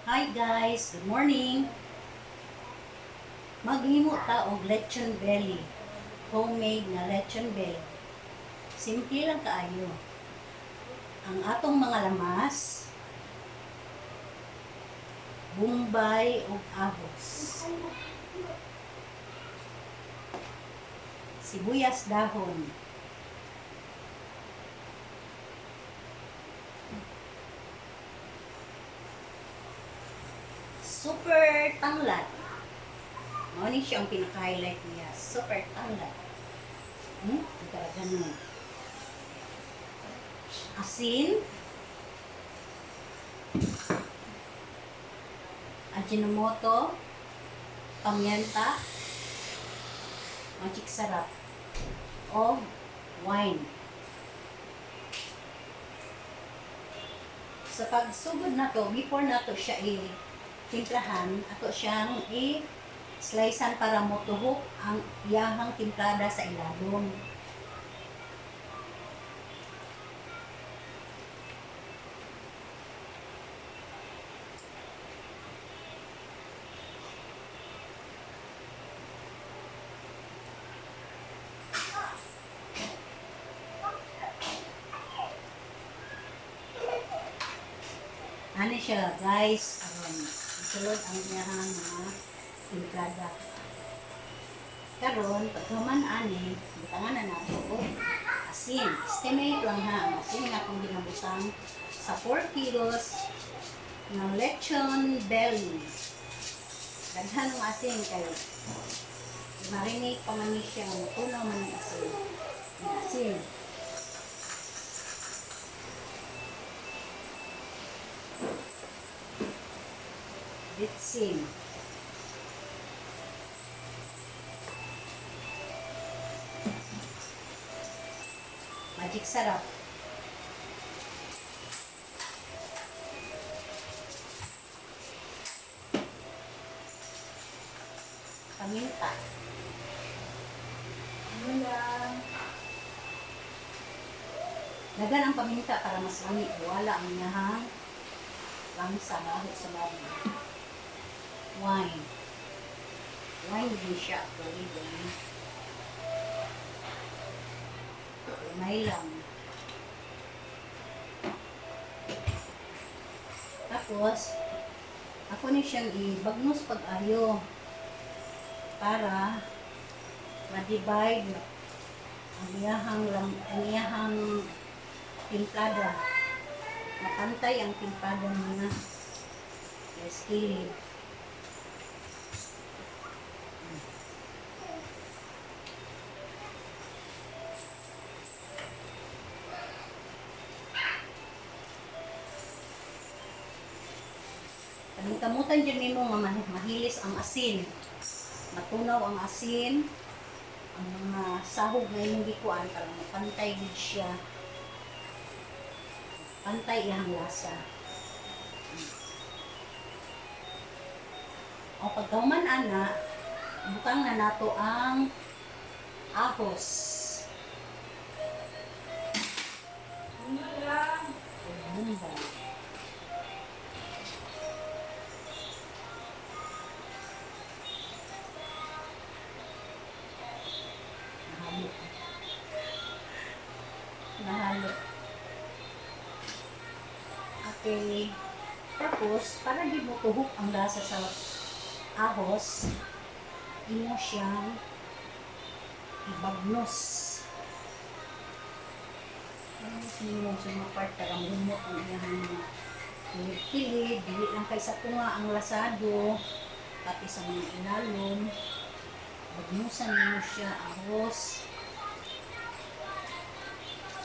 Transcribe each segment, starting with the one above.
Hi guys, good morning. Maghimo ta og lechon belly. Homemade na lechon belly. Simple lang kaayo. Ang atong mga lamas, bumbay ug ahos. Sibuyas dahon. Super tanglad. Mao ni siya ang pinaka-highlight niya. Super tanglad. Ganun. Asin. Ajinomoto. Pamienta. Magic sarap. O wine. Sa pagsugod na to, before na to siya timplahan, ato siyang i-slicean para motuhok ang iyahang timplada sa ilalom. Ano siya guys, sulod ang iyahang mga timplada. Karon pagkaman ani, butangan na nato og asin. Estimate lang ha, ang asin nga kung ginabutang sa 4 kilos ng lechon belly. Daghan ng asin kay marinate pa man ni siya, tunaw man ang asin. Ang asin. Bitsin. Magic sarap. Paminta. Dagan ang paminta para mas langit. Wala ang nahang langsa mahal sa baboy. Wine. Wine din siya actually din. May lang. Tapos, ako ni siyang ibagnos pag-ayo para ma-divide ang iyahang timplada. Mapantay ang timplada niya. Yes, kilid. Kamutan dyan nimo nga mahilis ang asin. Matunaw ang asin. Ang mga sahog na yung gikuan para mapantay din siya. Pantay iyang lasa. O pagkahuman ana, butang na nato ang ahos. Bumbay. Nahalo. Okay. Tapos, para di mo tuhok ang lasa sa ahos, imo siyang ibagnos. Ibagnos mo sa mga part tarang lumot ang iyang mga kilid-kilid, dili lang kay sa tunga ang lasado, pati sa mga ilalom. Bagnusan mo siya ahos.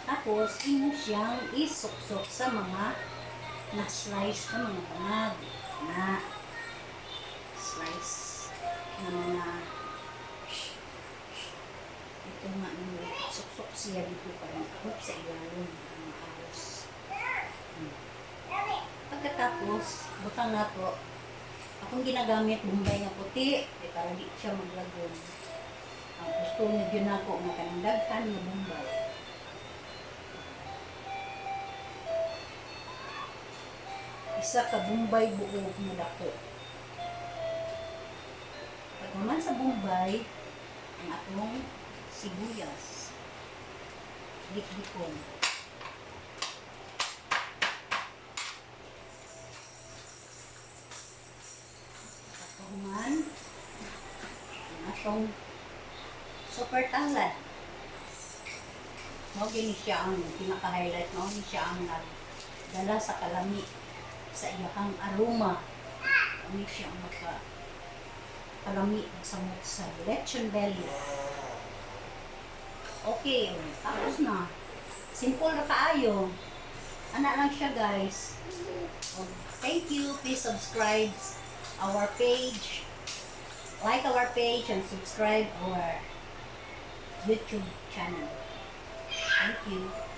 Tapos, imo siyang isuksok sa mga na-slice na mga panag. Na slice na mga ito nga nyo, suksok siya dito para makahot sa ilalong ng ahos. Pagkatapos, butang na to, akong ginagamit bumbay nga puti, para di siya maglagom. Ang gusto nyo yun ako, makanandaghan na bumbay. isa ka Bombay buo na dako. Pag naman sa Bombay, ang atong sibuyas. Dik-dikon. Pagkakuman, ang atong super tanglad. No, gini siya ang pinaka-highlight, no? Gini siya ang nagdala sa kalami sa iyahang aroma. Gini siya ang kalami samot sa lechon belly. Okay, tapos na. Simple na kaayo. Ana lang siya, guys. Thank you. Please subscribe our page. Like our page and subscribe our YouTube channel. Thank you.